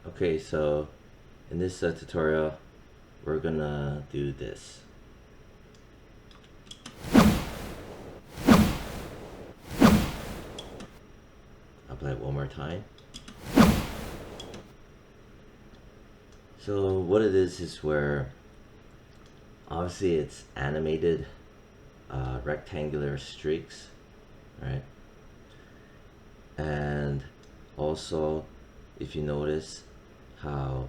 Okay, so in this tutorial, we're gonna do this. I'll play it one more time. So what it is where obviously it's animated rectangular streaks, right? And also, if you notice how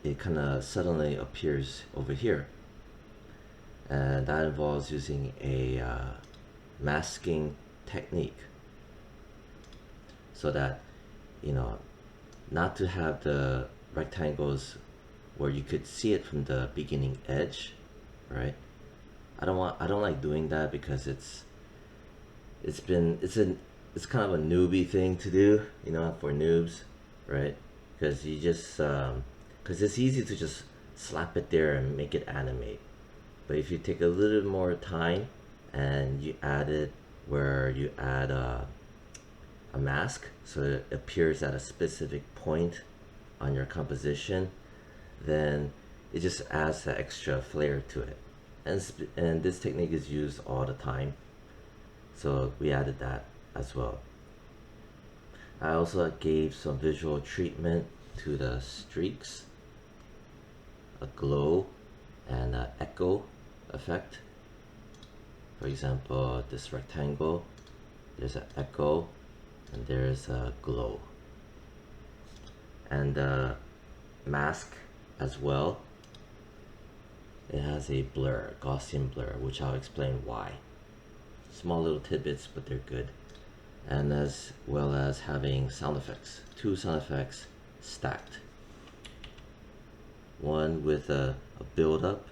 it kind of suddenly appears over here, and that involves using a masking technique so that, you know, not to have the rectangles where you could see it from the beginning edge, right? I don't like doing that because it's kind of a newbie thing to do, you know, for noobs, right? Because you just because it's easy to just slap it there and make it animate. But if you take a little more time and you add it where you add a mask so it appears at a specific point on your composition, then it just adds that extra flair to it. And this technique is used all the time, so we added that as well. I also gave some visual treatment to the streaks, a glow and an echo effect. For example, this rectangle, there's an echo and there's a glow. And the mask as well, it has a blur, Gaussian blur, which I'll explain why. Small little tidbits, but they're good. And as well as having sound effects, 2 sound effects stacked. One with a build up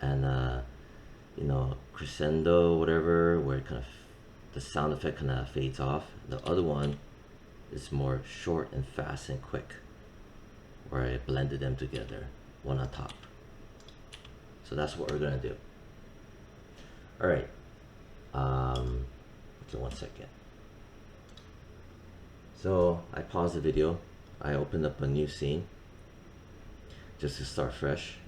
and you know, crescendo, whatever, where it kind of the sound effect kind of fades off. The other one is more short and fast and quick, where I blended them together, one on top. So that's what we're gonna do. All right. Okay, 1 second. So I paused the video. I opened up a new scene just to start fresh.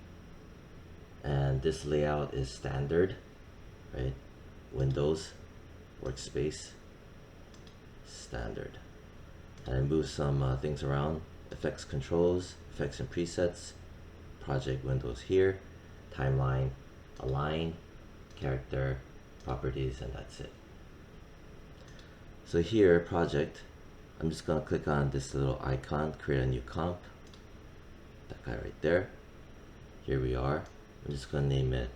And this layout is standard, right? Windows, workspace, standard. And I moved some things around. Effects controls, effects and presets, project windows here, timeline, align, character, properties, and that's it. So here, project, I'm just gonna click on this little icon, create a new comp, that guy right there. Here we are. I'm just gonna name it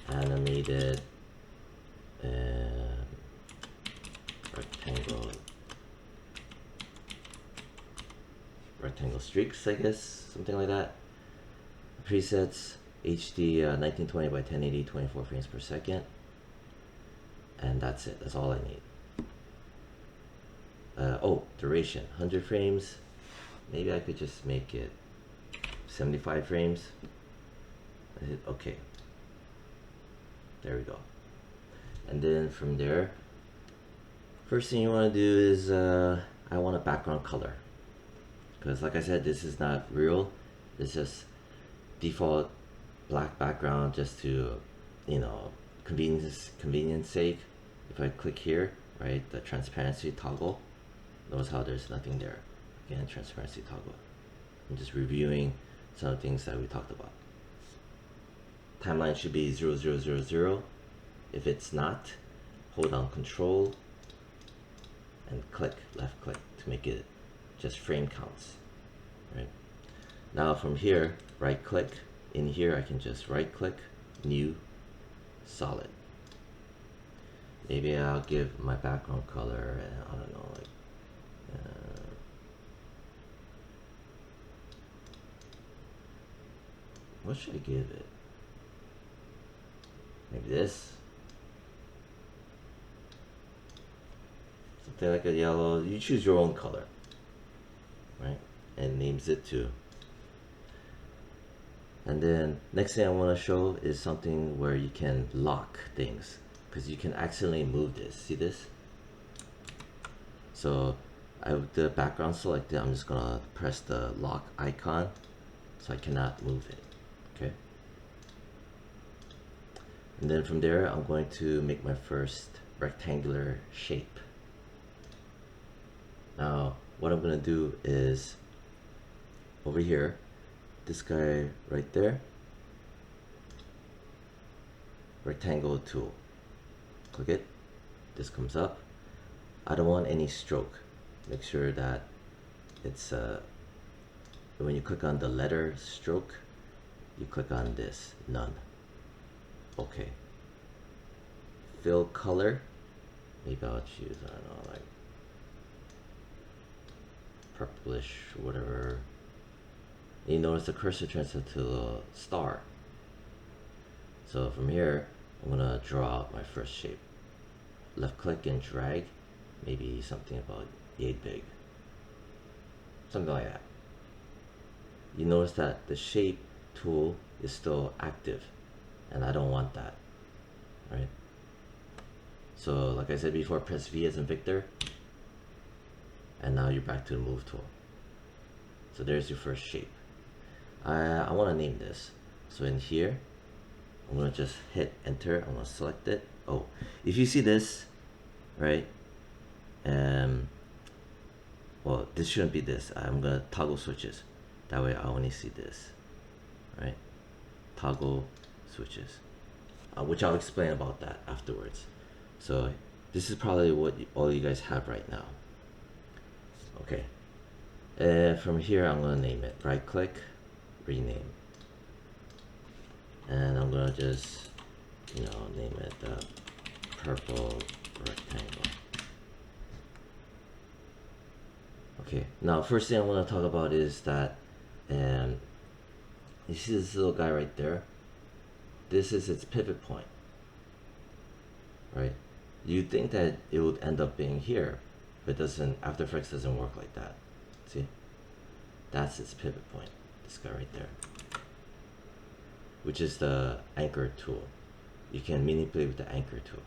animated rectangle streaks, I guess, something like that. Presets HD 1920 by 1080, 24 frames per second, and that's it. That's all I need. Oh, duration 100 frames. Maybe I could just make it 75 frames. I hit OK. There we go. And then from there, first thing you want to do is I want a background color, because like I said, this is not real. It's just default black background, just to, you know, convenience sake. If I click here, right, the transparency toggle, notice how there's nothing there. Again, transparency toggle. I'm just reviewing some of the things that we talked about. Timeline should be 0000. If it's not, hold down Control and click, left click, to make it just frame counts. Right. Now from here, right click. In here, I can just right click, new, solid. Maybe I'll give my background color, I don't know, like what should I give it? Maybe this. Something like a yellow. You choose your own color, right? And names it too. And then next thing I want to show is something where you can lock things, because you can accidentally move this. See this? So With the background selected, I'm just gonna press the lock icon so I cannot move it. Okay. And then from there, I'm going to make my first rectangular shape. Now, what I'm gonna do is over here, this guy right there, rectangle tool. Click it. This comes up. I don't want any stroke. Make sure that it's when you click on the letter stroke, you click on this, none. Okay. Fill color. Maybe I'll choose, I don't know, like purplish or whatever. And you notice the cursor turns into a star. So from here, I'm gonna draw out my first shape. Left click and drag, maybe something about yay big. Something like that. You notice that the shape tool is still active, and I don't want that, right? So like I said before, press V as in Victor, and now you're back to the move tool. So there's your first shape. I want to name this. So in here, I'm going to just hit enter. I'm going to select it. Oh, if you see this, right? Well, this shouldn't be this. I'm going to toggle switches. That way I only see this, right? Toggle switches, which I'll explain about that afterwards. So this is probably what all you guys have right now. Okay. From here, I'm going to name it. Right click, rename. And I'm going to just, name it purple rectangle. Okay, now first thing I want to talk about is that you see this little guy right there? This is its pivot point, right? You'd think that it would end up being here, but it doesn't. After Effects doesn't work like that. See? That's its pivot point, this guy right there, which is the anchor tool. You can manipulate with the anchor tool.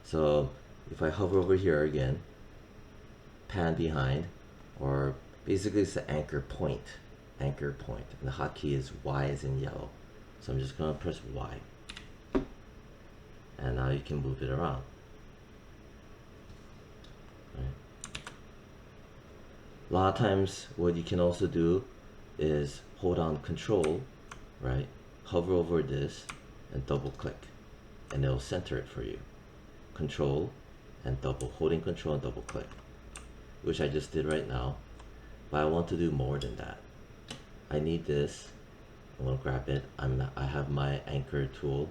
So if I hover over here again, pan behind, or basically it's the anchor point, and the hotkey is Y as in yellow. So I'm just gonna press Y, and now you can move it around. Right. A lot of times what you can also do is hold on Control, right? Hover over this and double click, and it'll center it for you. Control and holding Control and double click, which I just did right now, but I want to do more than that. I need this. I'm gonna grab it. I have my anchor tool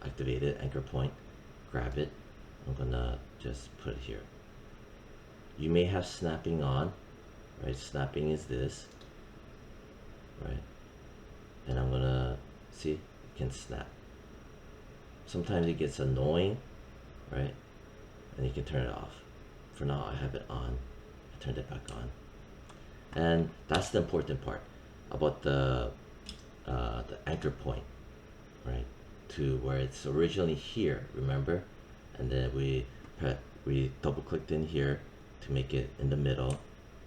activated, anchor point. Grab it. I'm gonna just put it here. You may have snapping on, right? Snapping is this, right? And I'm gonna see, it can snap. Sometimes it gets annoying, right? And you can turn it off. For now, I have it on. I turned it back on. And that's the important part about the anchor point, right? To where it's originally here, remember? And then we double clicked in here to make it in the middle,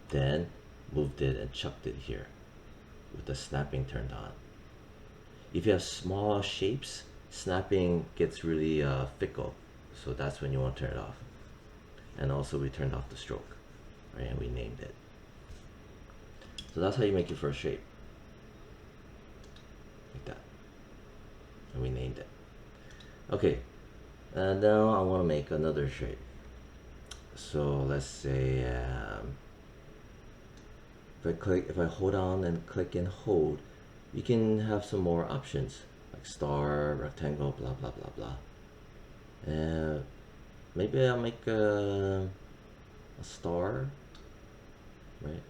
then moved it and chucked it here with the snapping turned on. If you have small shapes, snapping gets really fickle, so that's when you want to turn it off. And also we turned off the stroke, right? And we named it. So that's how you make your first shape, like that. And we named it. Okay, and now I want to make another shape. So let's say if I hold on and click and hold, you can have some more options like star, rectangle, blah blah blah blah. Maybe I'll make a star, right?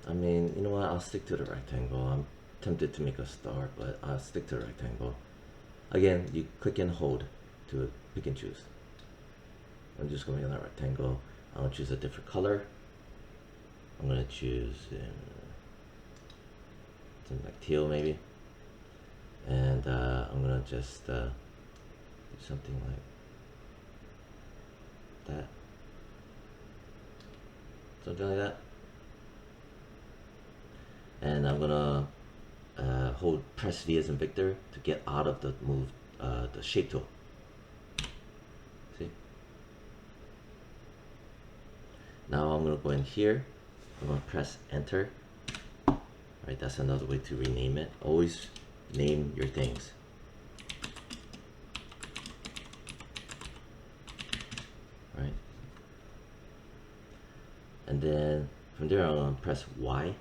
I mean, you know what? I'll stick to the rectangle. I'm tempted to make a star, but I'll stick to the rectangle. Again, you click and hold to pick and choose. I'm just going to make a rectangle. I'm going to choose a different color. I'm going to choose something like teal maybe. And I'm going to just do something like that. something like that. And I'm gonna hold press V as in Victor to get out of the move, the shape tool. See? Now I'm gonna go in here. I'm gonna press enter. Right, that's another way to rename it. Always name your things. Right. And then from there I'm gonna press Y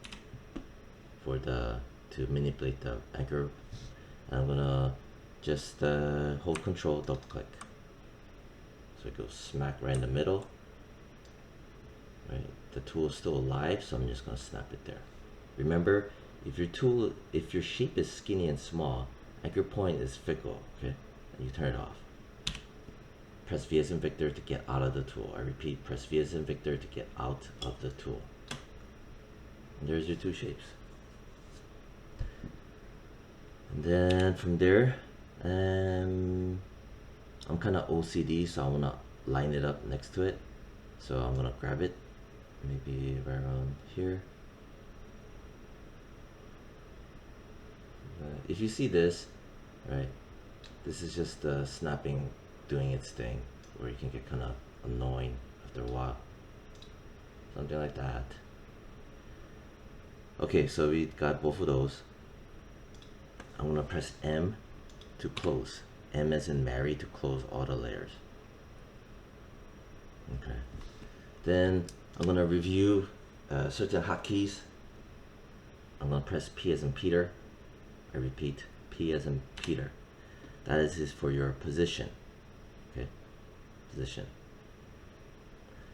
for the to manipulate the anchor. And I'm gonna just hold control, double click. So it goes smack right in the middle. Right. The tool is still alive, so I'm just gonna snap it there. Remember, if your shape is skinny and small, anchor point is fickle, okay? And you turn it off. Press V as in Victor to get out of the tool. I repeat, press V as in Victor to get out of the tool. And there's your two shapes. And then from there, I'm kind of OCD, so I want to line it up next to it. So I'm gonna grab it, maybe right around here. If you see this, right, this is just snapping doing its thing, where you can get kind of annoying after a while. Something like that. Okay, so we got both of those. I'm gonna press M to close. M as in Mary to close all the layers. Okay. Then I'm gonna review certain hotkeys. I'm gonna press P as in Peter. I repeat, P as in Peter. That is for your position. Okay, position.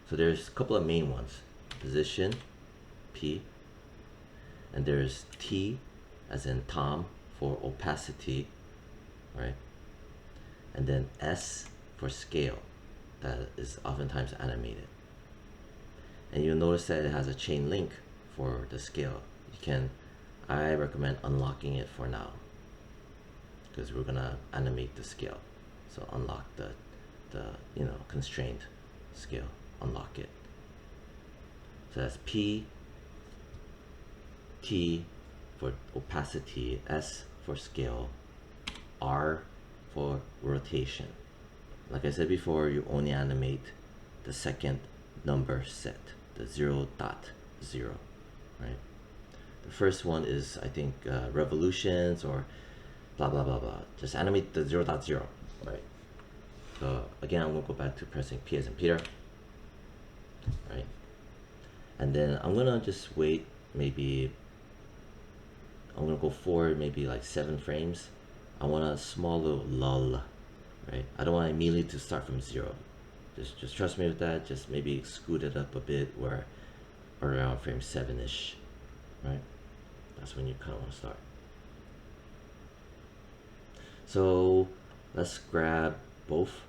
So there's a couple of main ones. Position, P, and there's T as in Tom for opacity, right? And then S for scale. That is oftentimes animated. And you'll notice that it has a chain link for the scale. I recommend unlocking it for now, because we're gonna animate the scale. So unlock the constrained scale, unlock it. So that's P, T for opacity, S for scale, R for rotation. Like I said before, you only animate the second number set, the 0.0, right? The first one is, I think, revolutions or blah blah blah blah. Just animate the 0.0, right? So again, I'm gonna go back to pressing P as in Peter, right? And then I'm gonna just wait. Maybe I'm gonna go forward, maybe like 7 frames. I want a small little lull, right? I don't want immediately to start from 0. Just trust me with that. Just maybe scoot it up a bit, where around frame 7-ish, right? That's when you kind of want to start. So let's grab both,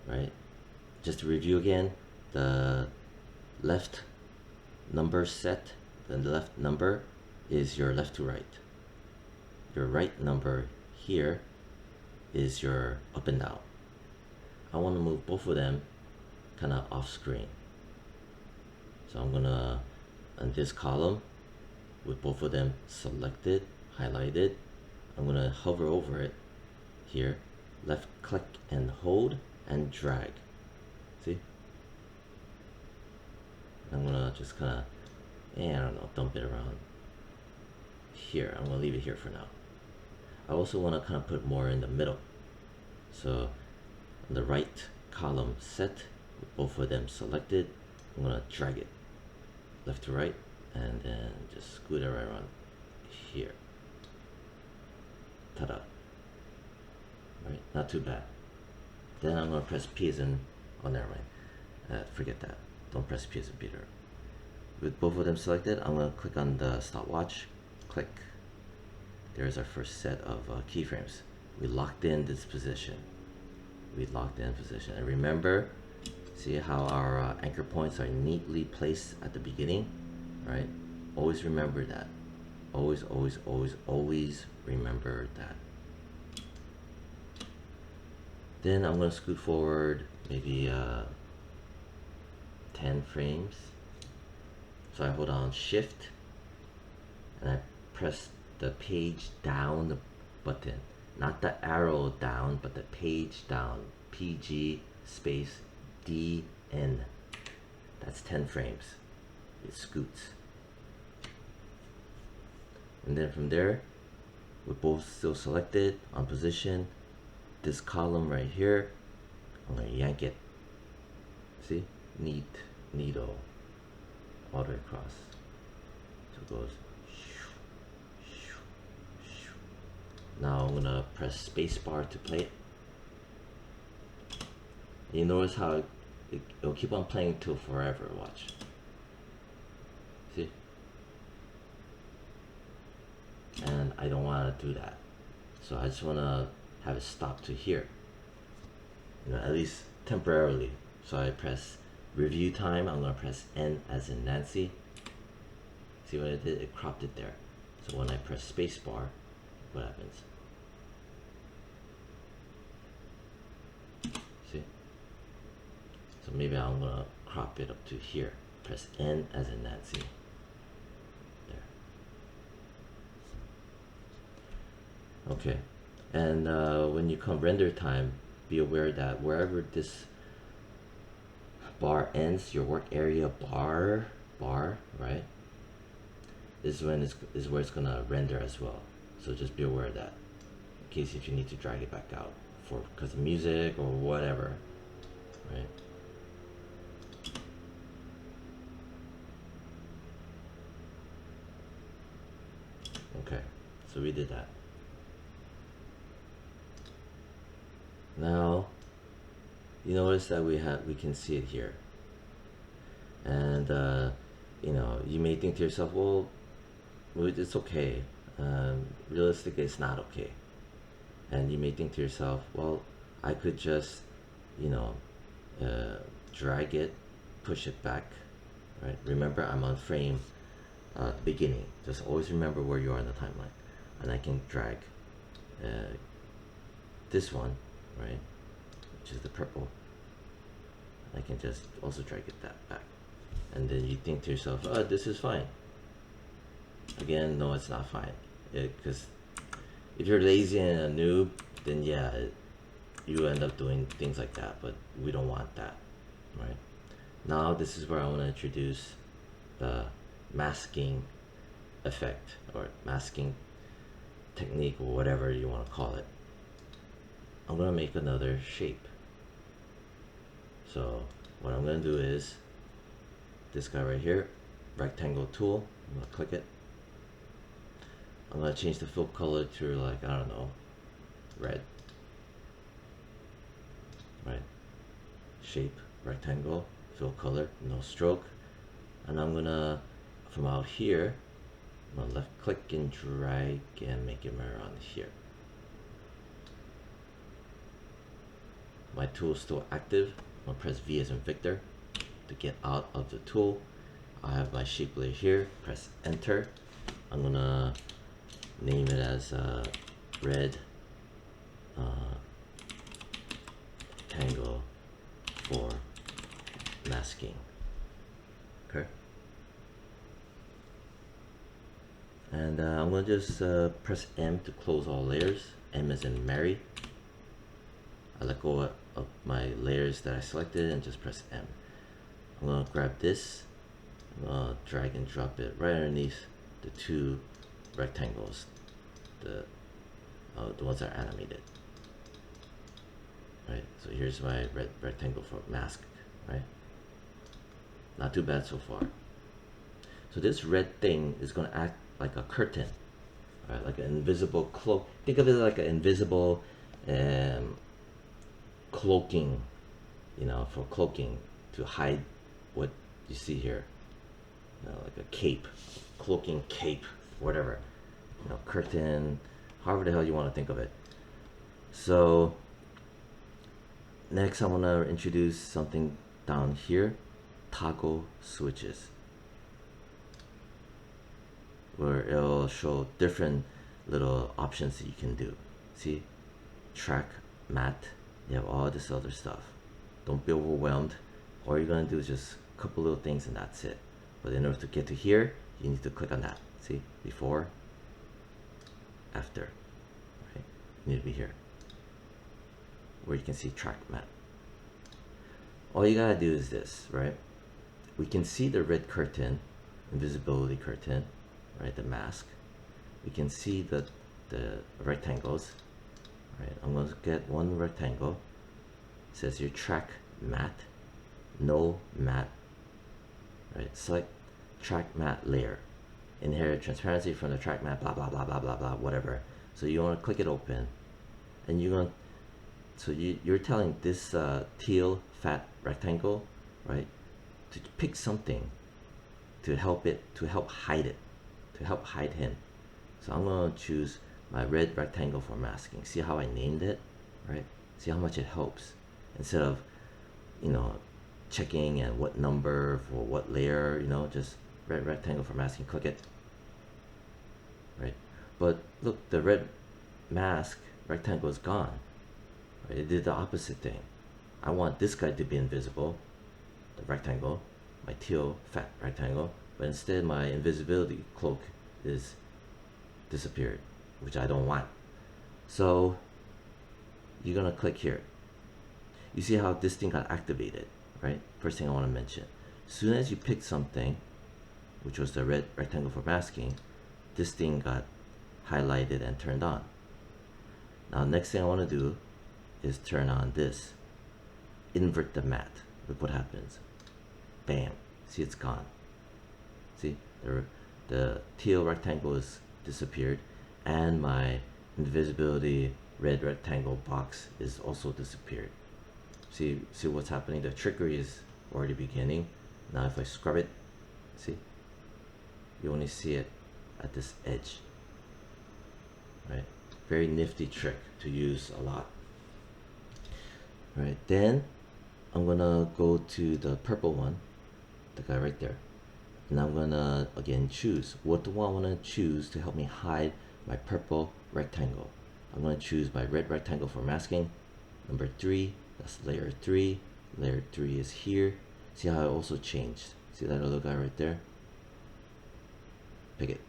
right? Just to review again, the left number set, the left number is your left to right. Your right number here is your up and down. I want to move both of them kind of off screen. So I'm gonna, on this column, with both of them selected, highlighted, I'm gonna hover over it here, left click and hold and drag. See? I'm gonna just kind of, I don't know, dump it around here. I'm gonna leave it here for now. I also want to kind of put more in the middle. So on the right column set, with both of them selected, I'm gonna drag it left to right, and then just scoot it right around here. Ta-da. Right, not too bad. Then I'm gonna press P as in, oh never mind. Forget that. Don't press P as in Peter. With both of them selected, I'm gonna click on the stopwatch. Click. There's our first set of keyframes. We locked in this position. We locked in position. And remember, see how our anchor points are neatly placed at the beginning, right? Always remember that. Always, always, always, always remember that. Then I'm gonna scoot forward maybe 10 frames. So I hold on shift and I press the page down button, not the arrow down, but the page down, PG space DN. That's 10 frames. It scoots. And then from there, we're both still selected on position. This column right here, I'm gonna yank it. See? Neato. All the way across. So it goes. Now I'm gonna press spacebar to play it. And you notice how it'll keep on playing till forever. Watch. See? And I don't want to do that, so I just want to have it stop to here, at least temporarily. So I press review time. I'm gonna press N as in Nancy. See what I did? It cropped it there. So when I press spacebar, what happens? See? So maybe I'm gonna crop it up to here. Press N as in Nancy. Okay, and when you come render time, be aware that wherever this bar ends, your work area bar, right, is where it's gonna render as well. So just be aware of that, in case if you need to drag it back out because of music or whatever, right? Okay, so we did that. Now, you notice that we can see it here, and you may think to yourself, well, it's okay. Realistically, it's not okay, and you may think to yourself, well, I could just, drag it, push it back, right? Remember, I'm on frame beginning. Just always remember where you are in the timeline, and I can drag this one, right, which is the purple. I can just also drag it that back, and then you think to yourself, oh, this is fine. Again, no, it's not fine, because if you're lazy and a noob, then yeah, you end up doing things like that, but we don't want that, right? Now this is where I want to introduce the masking effect, or masking technique, or whatever you want to call it. I'm gonna make another shape. So what I'm gonna do is this guy right here, rectangle tool. I'm gonna click it. I'm gonna change the fill color to, like, I don't know, red. Right? Shape, rectangle, fill color, no stroke. And I'm gonna, from out here, I'm gonna left click and drag and make it mirror on here. My tool is still active. I'm gonna press V as in Victor to get out of the tool. I have my shape layer here. Press Enter. I'm gonna name it as red rectangle for masking. Okay. And I'm gonna just press M to close all layers. M as in Mary. I let go of my layers that I selected and just press M. I'm gonna grab this. I'm gonna drag and drop it right underneath the two rectangles, the ones that are animated. Right. So here's my red rectangle for mask. Right. Not too bad so far. So this red thing is gonna act like a curtain, right? Like an invisible cloak. Think of it like an invisible cloaking, for cloaking, to hide what you see here, like a cape, cloaking cape, whatever, curtain, however the hell you want to think of it. So next I want to introduce something down here, toggle switches, where it'll show different little options that you can do. See, track, matte, you have all this other stuff. Don't be overwhelmed. All you're gonna do is just a couple little things and that's it. But in order to get to here, you need to click on that. See, before, after, right? You need to be here, where you can see track matte. All you gotta do is this, right? We can see the red curtain, invisibility curtain, right? The mask. We can see the rectangles, right? I'm going to get one rectangle. It says your track matte, no matte, right? Select track matte layer. Inherit transparency from the track matte, blah, blah, blah, blah, blah, blah, whatever. So you want to click it open, and you're going to, so you're telling this teal fat rectangle, right, to pick something to help hide it, to help hide him. So I'm going to choose my red rectangle for masking. See how I named it, right? See how much it helps. Instead of, you know, checking and what number for what layer, you know, just red rectangle for masking, click it, right? But look, the red mask rectangle is gone, right? It did the opposite thing. I want this guy to be invisible, the rectangle, my teal fat rectangle, but instead my invisibility cloak is disappeared, which I don't want. So you're gonna click here. You see how this thing got activated, right? First thing I want to mention. As soon as you pick something, which was the red rectangle for masking, this thing got highlighted and turned on. Now next thing I want to do is turn on this. Invert the matte. Look what happens. Bam. See, it's gone. See, the teal rectangle is disappeared, and my invisibility red rectangle box is also disappeared. See what's happening? The trickery is already beginning. Now if I scrub it, see, you only see it at this edge, right? Very nifty trick to use a lot. Right, then I'm gonna go to the purple one, the guy right there, and I'm gonna again choose what do I want to choose to help me hide my purple rectangle. I'm gonna choose my red rectangle for masking, number 3. That's layer 3. Layer 3 is here. See how I also changed? See that little guy right there? Pick it.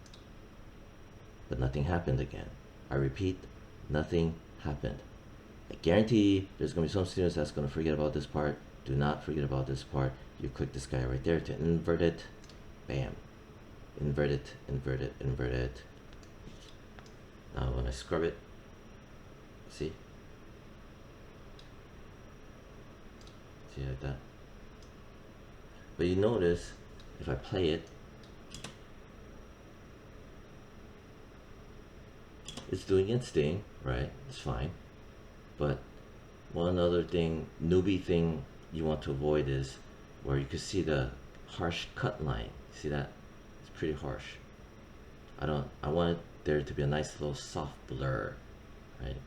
But nothing happened again. I repeat, nothing happened. I guarantee there's going to be some students that's going to forget about this part. Do not forget about this part. You click this guy right there to invert it. Bam. Invert it, invert it, invert it. Now when I scrub it, see? See like that? But you notice, if I play it, it's doing its thing, right? It's fine. But one other thing, newbie thing you want to avoid is where you can see the harsh cut line. See that? It's pretty harsh. I want there to be a nice little soft blur, right?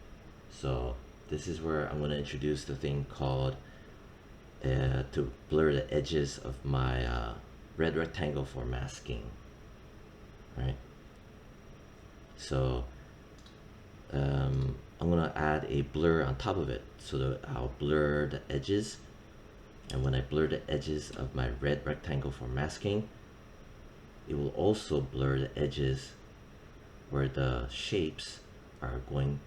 So this is where I'm going to introduce the thing called to blur the edges of my red rectangle for masking, right? So I'm gonna add a blur on top of it, so that I'll blur the edges, and when I blur the edges of my red rectangle for masking, it will also blur the edges where the shapes are going